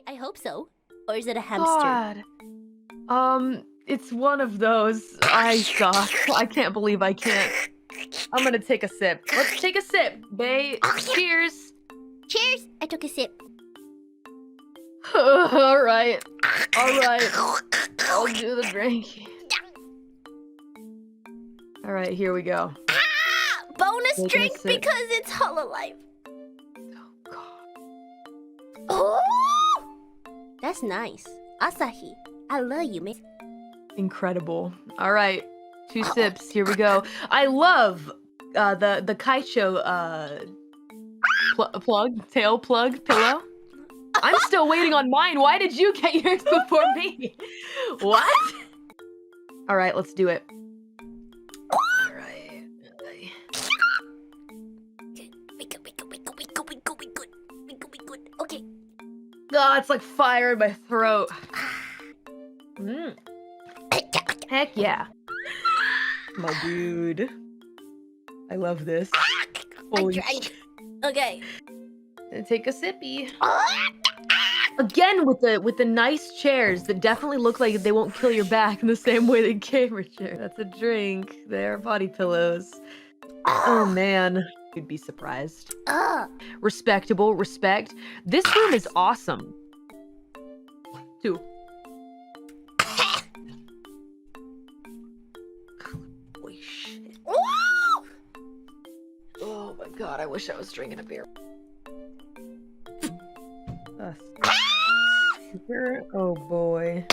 I hope so. Or is it a hamster? God. It's one of those. I suck. I can't believe I can't. I'm gonna take a sip. Let's take a sip, babe. Cheers. Cheers! I took a sip. All right. I'll do the drink. All right, here we go. Bonus Taking a drink sip. because it's Hololive. Oh God. Oh! That's nice. Asahi, I love you, man. Incredible. All right, 2 sips. Here we go. I love the Kaicho tail plug pillow. I'm still waiting on mine. Why did you get yours before me? What? All right, let's do it. All right. We good. Okay. Oh, it's like fire in my throat. Heck yeah. My dude. I love this. Holy I drank. Okay. Take a sippy. Again with the nice chairs that definitely look like they won't kill your back in the same way the gamer chair. That's a drink. They're body pillows. Oh man. You'd be surprised. Respectable, respect. This room is awesome. 2. Holy shit. Oh my god, I wish I was drinking a beer. Oh boy.